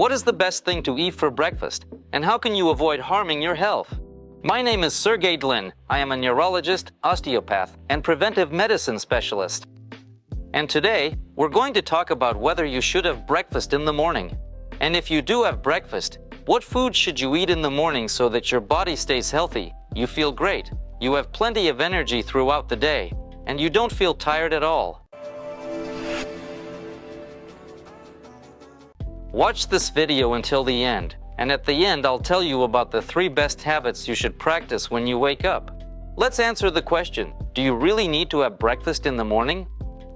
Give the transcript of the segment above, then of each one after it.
What is the best thing to eat for breakfast, and how can you avoid harming your health? My name is Dlin. I am a neurologist, osteopath, and preventive medicine specialist. And today, we're going to talk about whether you should have breakfast in the morning. And if you do have breakfast, what food should you eat in the morning so that your body stays healthy, you feel great, you have plenty of energy throughout the day, and you don't feel tired at all? Watch this video until the end, and at the end I'll tell you about the 3 best habits you should practice when you wake up. Let's answer the question, do you really need to have breakfast in the morning?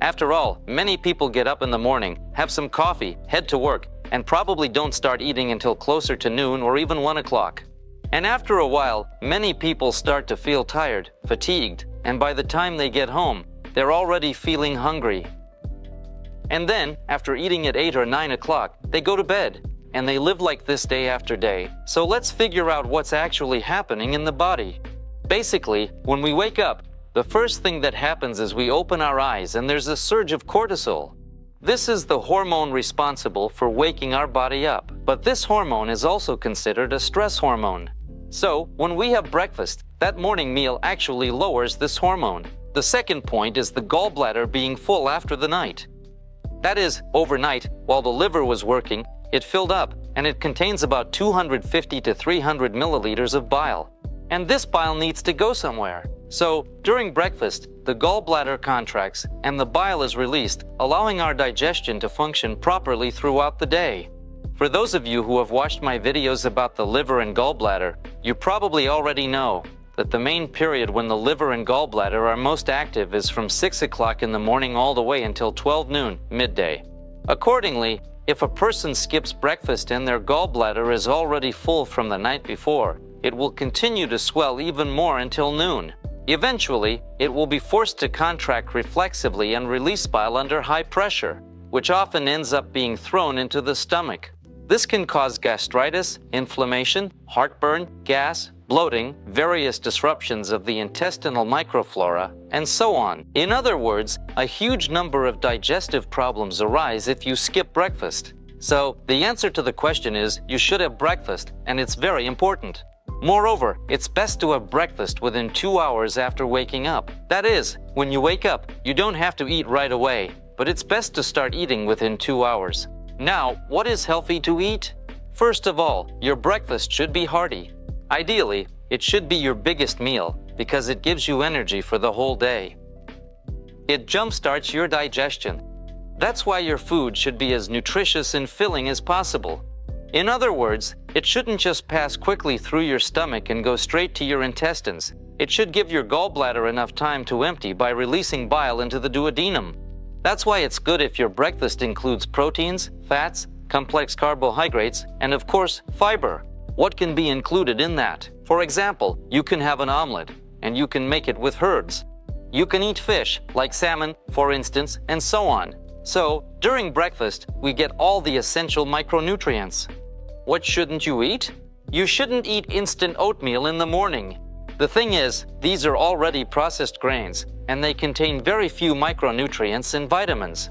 After all, many people get up in the morning, have some coffee, head to work, and probably don't start eating until closer to noon or even 1 o'clock. And after a while, many people start to feel tired, fatigued, and by the time they get home, they're already feeling hungry. And then, after eating at 8 or 9 o'clock, they go to bed, and they live like this day after day. So let's figure out what's actually happening in the body. Basically, when we wake up, the first thing that happens is we open our eyes and there's a surge of cortisol. This is the hormone responsible for waking our body up. But this hormone is also considered a stress hormone. So, when we have breakfast, that morning meal actually lowers this hormone. The second point is the gallbladder being full after the night. That is, overnight, while the liver was working, it filled up, and it contains about 250 to 300 milliliters of bile. And this bile needs to go somewhere. So, during breakfast, the gallbladder contracts and the bile is released, allowing our digestion to function properly throughout the day. For those of you who have watched my videos about the liver and gallbladder, you probably already know that the main period when the liver and gallbladder are most active is from 6 o'clock in the morning all the way until 12 noon, midday. Accordingly, if a person skips breakfast and their gallbladder is already full from the night before, it will continue to swell even more until noon. Eventually, it will be forced to contract reflexively and release bile under high pressure, which often ends up being thrown into the stomach. This can cause gastritis, inflammation, heartburn, gas, bloating, various disruptions of the intestinal microflora, and so on. In other words, a huge number of digestive problems arise if you skip breakfast. So, the answer to the question is, you should have breakfast, and it's very important. Moreover, it's best to have breakfast within 2 hours after waking up. That is, when you wake up, you don't have to eat right away, but it's best to start eating within 2 hours. Now, what is healthy to eat? First of all, your breakfast should be hearty. Ideally, it should be your biggest meal because it gives you energy for the whole day. It jumpstarts your digestion. That's why your food should be as nutritious and filling as possible. In other words, it shouldn't just pass quickly through your stomach and go straight to your intestines. It should give your gallbladder enough time to empty by releasing bile into the duodenum. That's why it's good if your breakfast includes proteins, fats, complex carbohydrates, and of course, fiber. What can be included in that? For example, you can have an omelet, and you can make it with herbs. You can eat fish, like salmon, for instance, and so on. So, during breakfast, we get all the essential micronutrients. What shouldn't you eat? You shouldn't eat instant oatmeal in the morning. The thing is, these are already processed grains, and they contain very few micronutrients and vitamins.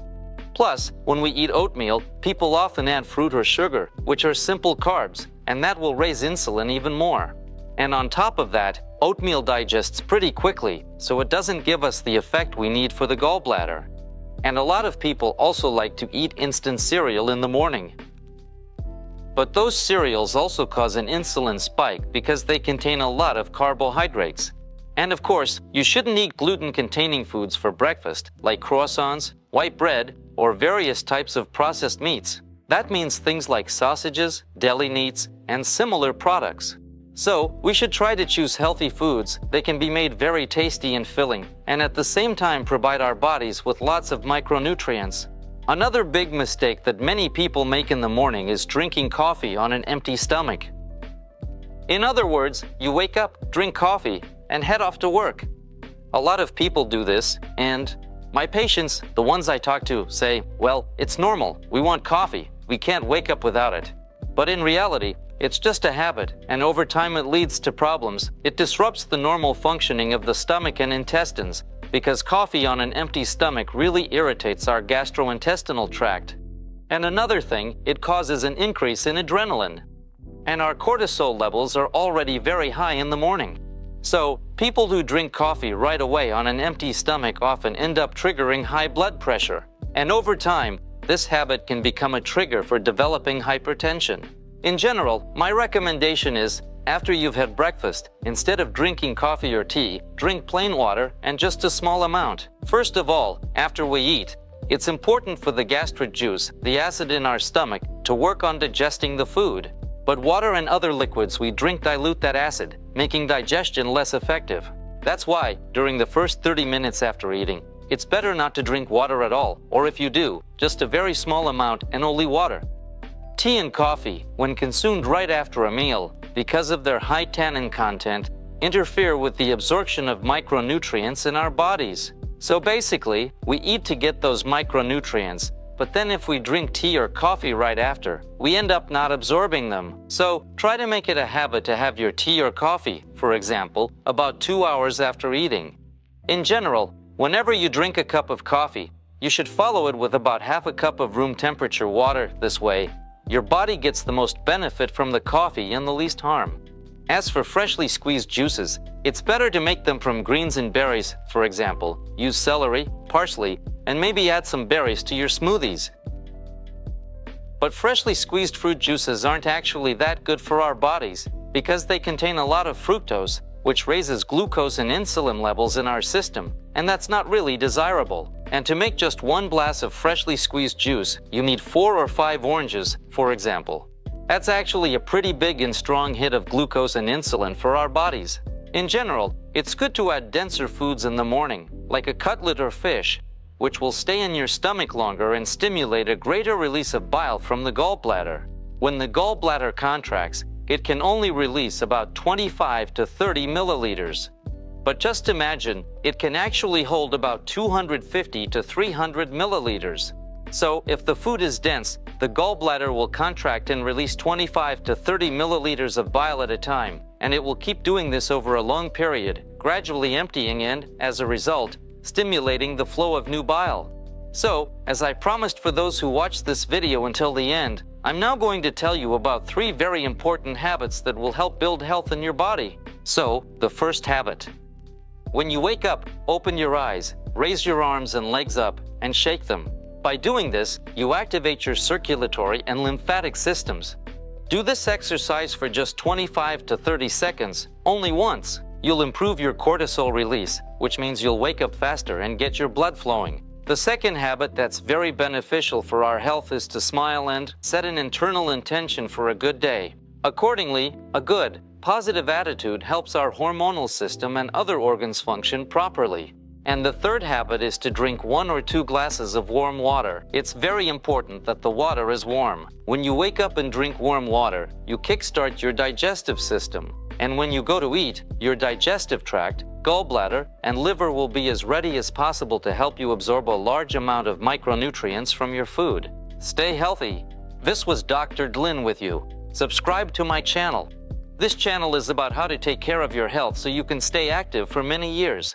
Plus, when we eat oatmeal, people often add fruit or sugar, which are simple carbs, and that will raise insulin even more. And on top of that, oatmeal digests pretty quickly, so it doesn't give us the effect we need for the gallbladder. And a lot of people also like to eat instant cereal in the morning. But those cereals also cause an insulin spike because they contain a lot of carbohydrates. And of course, you shouldn't eat gluten-containing foods for breakfast, like croissants, white bread, or various types of processed meats. That means things like sausages, deli meats, and similar products. So, we should try to choose healthy foods that can be made very tasty and filling, and at the same time provide our bodies with lots of micronutrients. Another big mistake that many people make in the morning is drinking coffee on an empty stomach. In other words, you wake up, drink coffee, and head off to work. A lot of people do this, and my patients, the ones I talk to, say, well, it's normal, we want coffee, we can't wake up without it. But in reality, it's just a habit, and over time it leads to problems. It disrupts the normal functioning of the stomach and intestines, because coffee on an empty stomach really irritates our gastrointestinal tract. And another thing, it causes an increase in adrenaline. And our cortisol levels are already very high in the morning. So, people who drink coffee right away on an empty stomach often end up triggering high blood pressure. And over time, this habit can become a trigger for developing hypertension. In general, my recommendation is, after you've had breakfast, instead of drinking coffee or tea, drink plain water and just a small amount. First of all, after we eat, it's important for the gastric juice, the acid in our stomach, to work on digesting the food. But water and other liquids we drink dilute that acid, making digestion less effective. That's why, during the first 30 minutes after eating, it's better not to drink water at all, or if you do, just a very small amount and only water. Tea and coffee, when consumed right after a meal, because of their high tannin content, interfere with the absorption of micronutrients in our bodies. So basically, we eat to get those micronutrients, but then if we drink tea or coffee right after, we end up not absorbing them. So try to make it a habit to have your tea or coffee, for example, about 2 hours after eating. In general, whenever you drink a cup of coffee, you should follow it with about half a cup of room temperature water. This way, your body gets the most benefit from the coffee and the least harm. As for freshly squeezed juices, it's better to make them from greens and berries, for example. Use celery, parsley, and maybe add some berries to your smoothies. But freshly squeezed fruit juices aren't actually that good for our bodies because they contain a lot of fructose, which raises glucose and insulin levels in our system, and that's not really desirable. And to make just 1 glass of freshly squeezed juice, you need 4 or 5 oranges, for example. That's actually a pretty big and strong hit of glucose and insulin for our bodies. In general, it's good to add denser foods in the morning, like a cutlet or fish, which will stay in your stomach longer and stimulate a greater release of bile from the gallbladder. When the gallbladder contracts, it can only release about 25 to 30 milliliters. But just imagine, it can actually hold about 250 to 300 milliliters. So, if the food is dense, the gallbladder will contract and release 25 to 30 milliliters of bile at a time, and it will keep doing this over a long period, gradually emptying and, as a result, stimulating the flow of new bile. So, as I promised for those who watched this video until the end, I'm now going to tell you about 3 very important habits that will help build health in your body. So, the first habit. When you wake up, open your eyes, raise your arms and legs up, and shake them. By doing this, you activate your circulatory and lymphatic systems. Do this exercise for just 25 to 30 seconds, only once. You'll improve your cortisol release, which means you'll wake up faster and get your blood flowing. The second habit that's very beneficial for our health is to smile and set an internal intention for a good day. Accordingly, a good, positive attitude helps our hormonal system and other organs function properly. And the third habit is to drink 1 or 2 glasses of warm water. It's very important that the water is warm. When you wake up and drink warm water, you kickstart your digestive system. And when you go to eat, your digestive tract, gallbladder, and liver will be as ready as possible to help you absorb a large amount of micronutrients from your food. Stay healthy. This was Dr. Dlin with you. Subscribe to my channel. This channel is about how to take care of your health so you can stay active for many years.